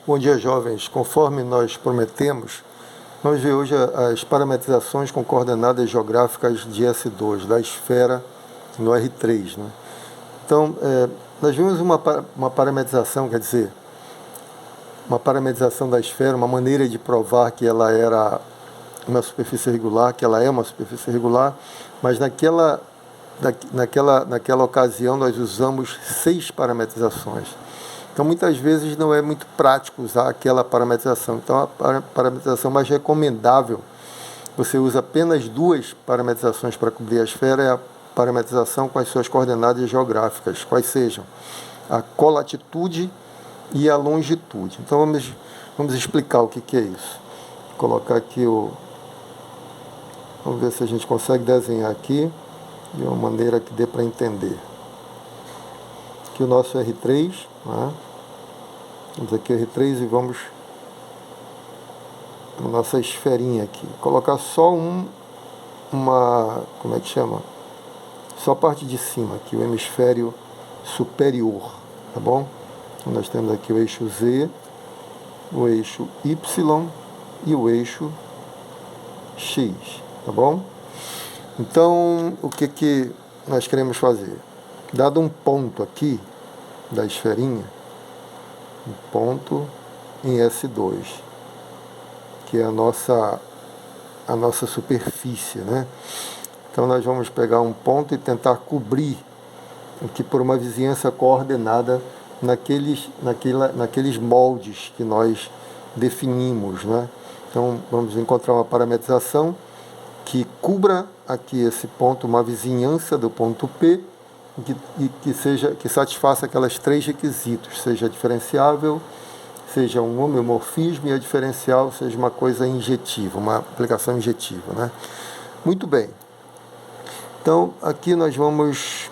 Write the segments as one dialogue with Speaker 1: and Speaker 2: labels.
Speaker 1: Bom dia, jovens. Conforme nós prometemos, vamos ver hoje as parametrizações com coordenadas geográficas de S2, da esfera no R3. Né? Então, nós vimos uma parametrização, quer dizer, uma parametrização da esfera, uma maneira de provar que ela era uma superfície regular, que ela é uma superfície regular, mas naquela ocasião nós usamos 6 parametrizações. Então, muitas vezes não é muito prático usar aquela parametrização. Então, a parametrização mais recomendável, você usa apenas 2 parametrizações para cobrir a esfera, é a parametrização com as suas coordenadas geográficas, quais sejam a colatitude e a longitude. Então, vamos explicar o que é isso. Vou colocar aqui Vamos ver se a gente consegue desenhar aqui de uma maneira que dê para entender. Aqui o nosso R3, né? Vamos aqui o R3 e vamos na nossa esferinha aqui. Colocar só como é que chama? Só a parte de cima aqui, o hemisfério superior, tá bom? Então, nós temos aqui o eixo Z, o eixo Y e o eixo X, tá bom? Então, o que nós queremos fazer? Dado um ponto aqui da esferinha, um ponto em S2, que é a nossa superfície, né? Então, nós vamos pegar um ponto e tentar cobrir aqui por uma vizinhança coordenada naqueles moldes que nós definimos, né? Então, vamos encontrar uma parametrização que cubra aqui esse ponto, uma vizinhança do ponto P, que satisfaça aquelas 3 requisitos, seja diferenciável, seja um homeomorfismo e a diferencial seja uma coisa injetiva, uma aplicação injetiva, né? Muito bem. Então, aqui nós vamos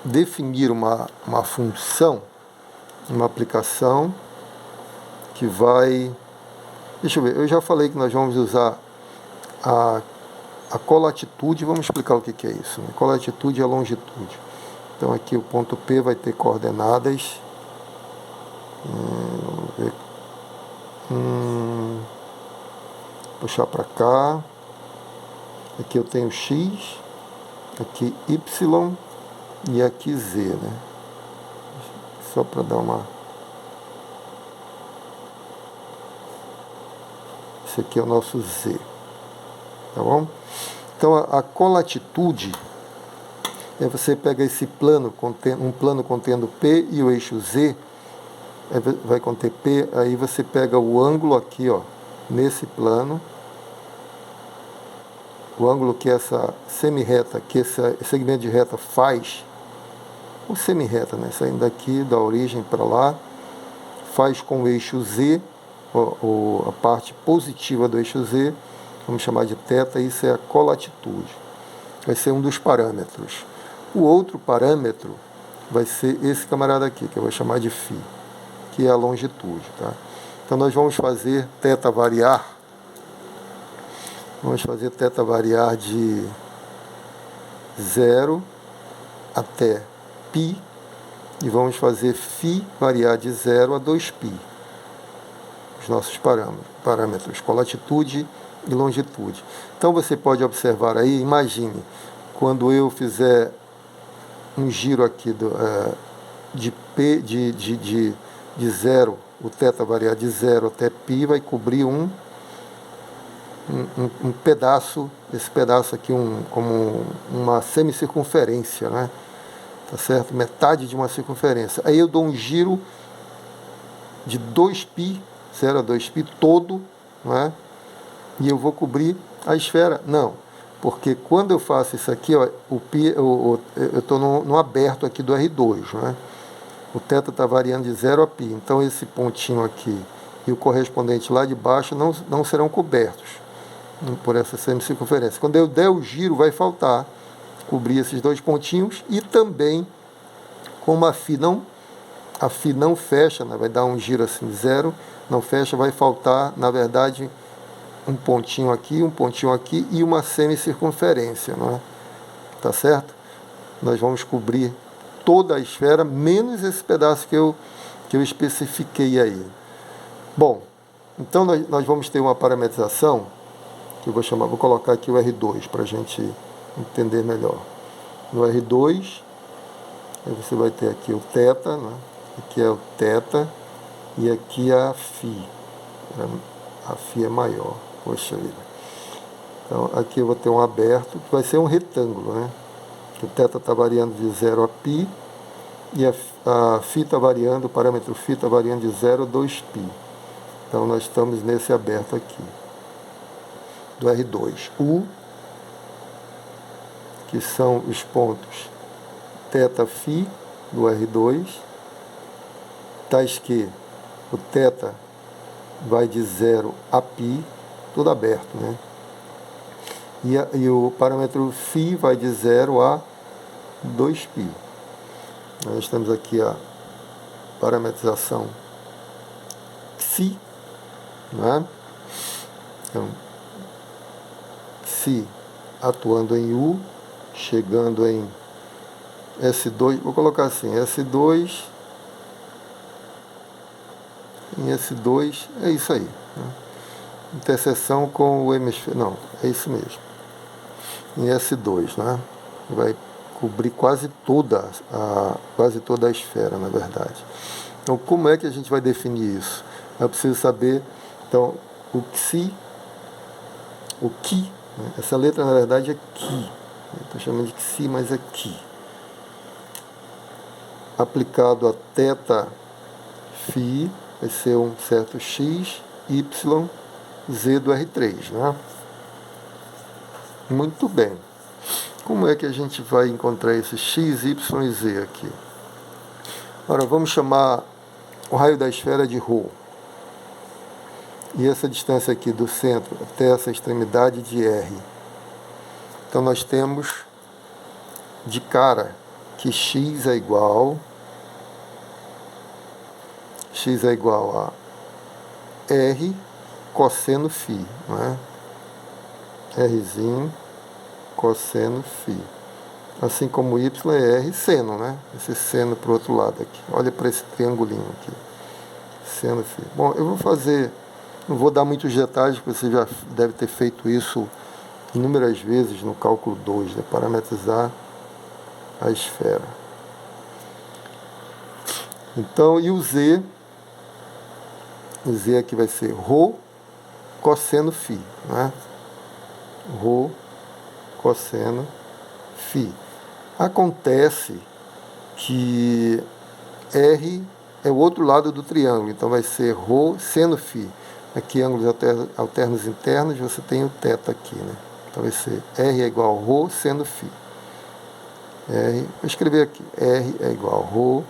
Speaker 1: definir uma função, uma aplicação que vai... Deixa eu ver, eu já falei que nós vamos usar a colatitude, vamos explicar o que é isso, né? Colatitude e a longitude. Então aqui o ponto P vai ter coordenadas, vamos ver, puxar para cá, aqui eu tenho X, aqui Y e aqui Z, né? Só para dar esse aqui é o nosso Z, tá bom? Então a colatitude você pega esse plano, um plano contendo P e o eixo Z, vai conter P, aí você pega o ângulo aqui, ó, nesse plano, o ângulo que essa semirreta, que esse segmento de reta faz, ou semirreta, né, saindo daqui da origem para lá, faz com o eixo Z, a parte positiva do eixo Z, vamos chamar de θ, isso é a colatitude, vai ser um dos parâmetros. O outro parâmetro vai ser esse camarada aqui, que eu vou chamar de φ, que é a longitude, tá? Então nós vamos fazer θ variar, de 0 até π, e vamos fazer φ variar de 0 a 2π, os nossos parâmetros, colatitude e longitude. Então você pode observar aí, imagine, quando eu fizer um giro aqui de 0, o θ variar de 0 até π, vai cobrir um pedaço, esse pedaço aqui como uma semicircunferência, né? Tá certo? Metade de uma circunferência. Aí eu dou um giro de 2π, 0 a 2π todo, não é? E eu vou cobrir a esfera? Não. Porque quando eu faço isso aqui, ó, eu estou no aberto aqui do R2, né? O θ está variando de 0 a π. Então, esse pontinho aqui e o correspondente lá de baixo não serão cobertos por essa semicircunferência. Quando eu der o giro, vai faltar cobrir esses 2 pontinhos e também, como a φ não fecha, né? Vai dar um giro assim, 0, não fecha, vai faltar, na verdade, um pontinho aqui e uma semicircunferência, não é? Tá certo? Nós vamos cobrir toda a esfera, menos esse pedaço que eu especifiquei aí. Bom, então nós vamos ter uma parametrização, que eu vou colocar aqui o R2 para a gente entender melhor. No R2, aí você vai ter aqui o θ, né? Aqui é o θ, e aqui a φ. A φ é maior, poxa vida. Então aqui eu vou ter um aberto, que vai ser um retângulo, né? O θ está variando de 0 a π, e a φ está variando, o parâmetro φ está variando de 0 a 2π. Então nós estamos nesse aberto aqui, do R2. U, que são os pontos θφ do R2, tais que o θ vai de 0 a π, tudo aberto, né? E o parâmetro φ vai de 0 a 2π. Nós temos aqui a parametrização Xi, né? Então, Xi atuando em U, chegando em S2, vou colocar assim, S2, em S2, é isso aí, né? Interseção com o hemisfério, não, é isso mesmo, em S2, né? Vai cobrir quase toda a esfera, na verdade. Então, como é que a gente vai definir isso? Eu preciso saber, então, o Xi, o Qi, né? Essa letra, na verdade, é Qi. Estou chamando de Xi, mas é Qi. Aplicado a θ φ, vai ser um certo x, y, z do R3, né? Muito bem. Como é que a gente vai encontrar esse x, y e z aqui? Agora, vamos chamar o raio da esfera de ρ. E essa distância aqui do centro até essa extremidade de R. Então, nós temos de cara que x é igual a R cosseno φ, não é? Rzinho cosseno φ. Assim como y é R seno, né? Esse seno para o outro lado aqui. Olha para esse triangulinho aqui. Seno φ. Bom, eu vou fazer, não vou dar muitos detalhes, porque você já deve ter feito isso inúmeras vezes no cálculo 2, né? Parametrizar a esfera. Então, e o z aqui vai ser ρ cosseno φ, né? Ρ cosseno φ. Acontece que R é o outro lado do triângulo, então vai ser ρ seno φ. Aqui, ângulos alternos internos, você tem o θ aqui, né? Então vai ser R é igual a ρ seno φ. Vou escrever aqui, R é igual a ρ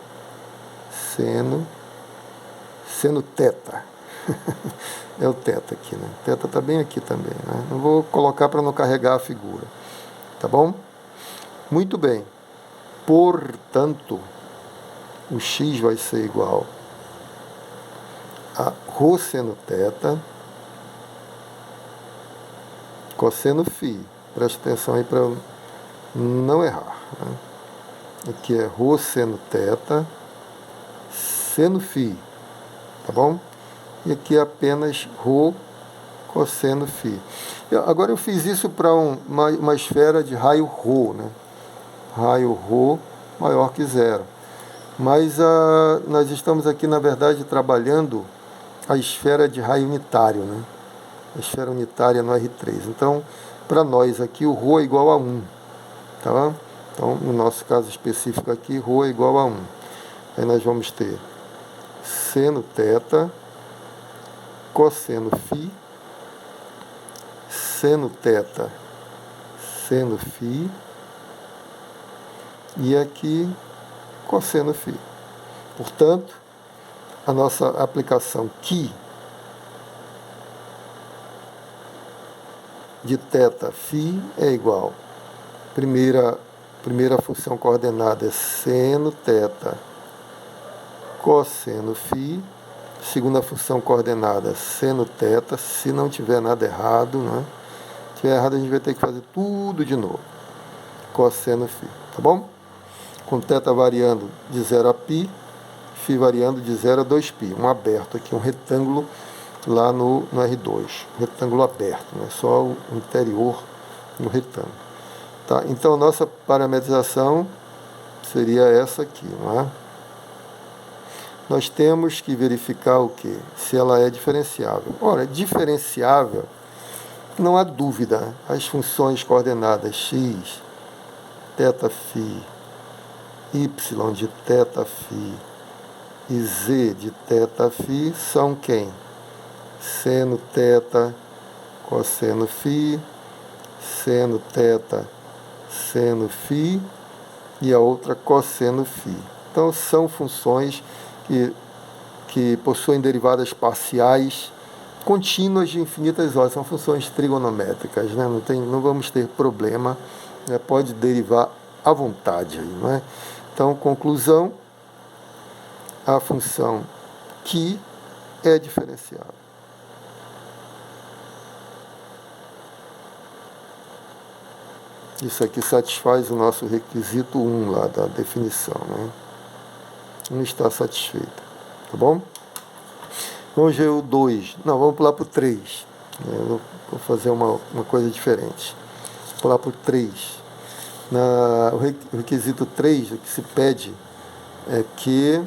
Speaker 1: seno θ. É o θ aqui, né? Θ está bem aqui também, né? Não vou colocar para não carregar a figura. Tá bom? Muito bem. Portanto, o x vai ser igual a ρ seno θ cosseno φ. Preste atenção aí para eu não errar, né? Aqui é ρ seno θ seno φ. Tá bom? E aqui é apenas ρ cosseno φ. Agora eu fiz isso para uma esfera de raio ρ, né? Raio ρ maior que zero. Mas nós estamos aqui, na verdade, trabalhando a esfera de raio unitário, né? A esfera unitária no R3. Então, para nós aqui, o ρ é igual a 1. Tá bom? Então, no nosso caso específico aqui, ρ é igual a 1. Aí nós vamos ter seno θ cosseno φ, seno θ seno φ, e aqui cosseno φ. Portanto, a nossa aplicação Qi de θ φ é igual. Primeira função coordenada é seno θ cosseno φ. Segunda função coordenada, seno θ, se não tiver nada errado, né? Se tiver errado, a gente vai ter que fazer tudo de novo. Cosseno φ, tá bom? Com θ variando de 0 a π, φ variando de 0 a 2π, um aberto aqui, um retângulo lá no R2, retângulo aberto, né? Só o interior no retângulo. Tá? Então, a nossa parametrização seria essa aqui, não é? Nós temos que verificar o quê? Se ela é diferenciável. Ora, diferenciável, não há dúvida, né? As funções coordenadas x, θφ, y de θφ e z de θφ são quem? Seno θ, cosseno φ, seno θ, seno φ e a outra cosseno φ. Então, são funções que possuem derivadas parciais contínuas de infinitas ordens, são funções trigonométricas, né? Não vamos ter problema, né? Pode derivar à vontade, não é? Então, conclusão, a função que é diferenciável. Isso aqui satisfaz o nosso requisito 1 lá da definição, né? 1 está satisfeito, tá bom? Vamos ver o 2. Não, vamos pular para o 3. Eu vou fazer uma coisa diferente. Vou pular para o 3. O requisito 3, o que se pede é que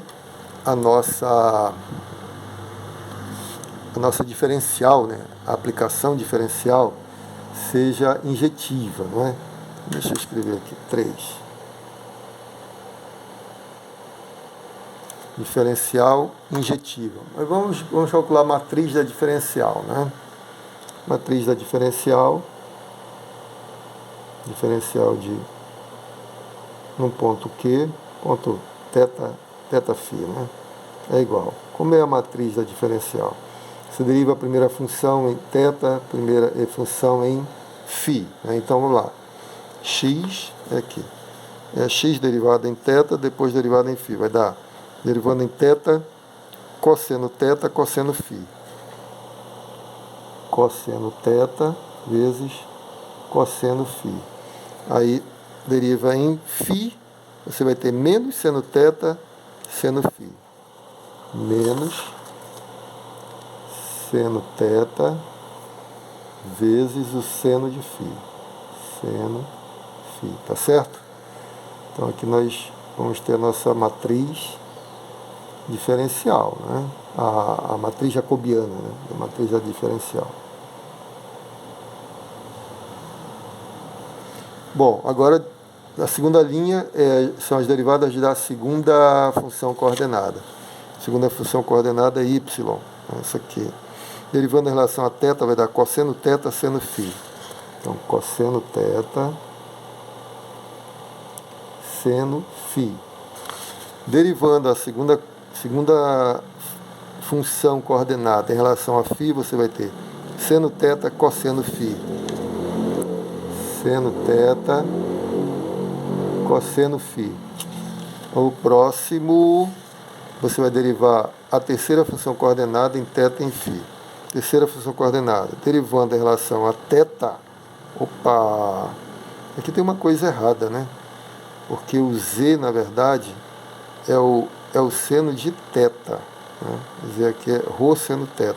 Speaker 1: a nossa diferencial, né, a aplicação diferencial, seja injetiva, não é? Deixa eu escrever aqui, 3. Diferencial injetiva. Mas vamos calcular a matriz da diferencial, né? Matriz da diferencial de um ponto Q, ponto θφ, né? É igual. Como é a matriz da diferencial? Você deriva a primeira função em θ, primeira função em φ, né? Então vamos lá. X é aqui. É x derivado em θ, depois derivado em φ. Vai dar derivando em θ, cosseno θ, cosseno φ. Cosseno θ vezes cosseno φ. Aí deriva em φ, você vai ter menos seno θ, seno φ. Menos seno θ vezes o seno de φ. Seno φ, tá certo? Então aqui nós vamos ter a nossa matriz diferencial, né? A matriz jacobiana, né? A matriz da diferencial. Bom, agora a segunda linha são as derivadas da segunda função coordenada. A segunda função coordenada é y, essa aqui. Derivando em relação a θ, vai dar cosseno θ, seno φ. Então, cosseno θ, seno φ. Derivando a segunda função coordenada em relação a φ, você vai ter seno θ, cosseno φ. Seno θ, cosseno φ. O próximo, você vai derivar a terceira função coordenada em θ e em φ. Terceira função coordenada, derivando em relação a θ. Opa! Aqui tem uma coisa errada, né? Porque o z, na verdade, é o seno de θ. Né? Quer dizer, aqui é rho seno θ.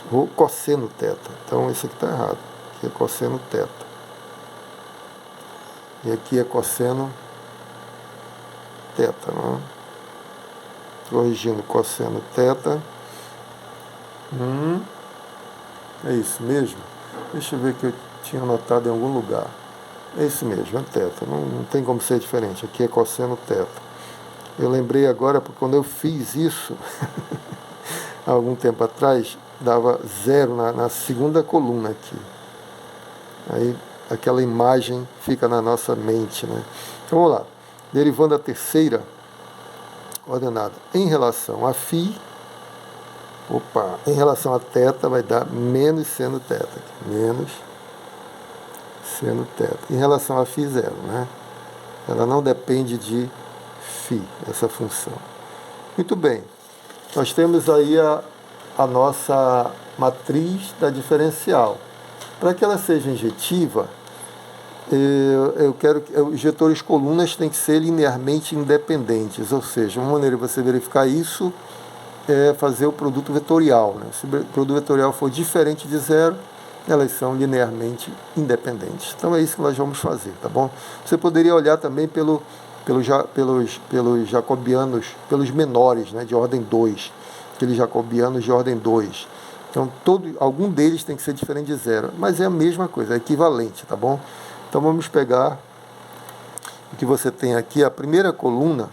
Speaker 1: Rho cosseno θ. Então, esse aqui está errado. Aqui é cosseno θ. E aqui é cosseno θ, não é? Corrigindo cosseno θ. É isso mesmo? Deixa eu ver que eu tinha anotado em algum lugar. É isso mesmo, é θ. Não tem como ser diferente. Aqui é cosseno θ. Eu lembrei agora, porque quando eu fiz isso, há algum tempo atrás, dava 0 na segunda coluna aqui. Aí aquela imagem fica na nossa mente, né? Então vamos lá. Derivando a terceira coordenada em relação a φ, em relação a θ vai dar menos seno θ. Menos seno θ. Em relação a φ, 0, né? Ela não depende de φ, essa função. Muito bem. Nós temos aí a nossa matriz da diferencial. Para que ela seja injetiva, eu quero que os vetores colunas têm que ser linearmente independentes, ou seja, uma maneira de você verificar isso é fazer o produto vetorial, né? Se o produto vetorial for diferente de zero, elas são linearmente independentes. Então é isso que nós vamos fazer, tá bom? Você poderia olhar também pelos jacobianos, pelos menores, né, de ordem 2, aqueles jacobianos de ordem 2. Então, algum deles tem que ser diferente de zero, mas é a mesma coisa, é equivalente, tá bom? Então, vamos pegar o que você tem aqui, a primeira coluna,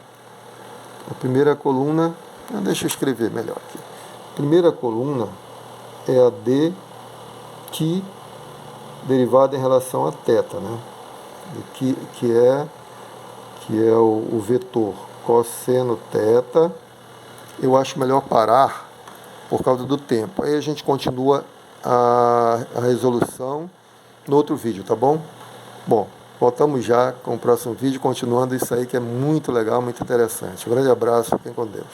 Speaker 1: deixa eu escrever melhor aqui. A primeira coluna é a d que derivada em relação a θ, né? Que é o vetor cosseno θ. Eu acho melhor parar por causa do tempo. Aí a gente continua a resolução no outro vídeo, tá bom? Bom, voltamos já com o próximo vídeo, continuando isso aí que é muito legal, muito interessante. Um grande abraço, fiquem com Deus.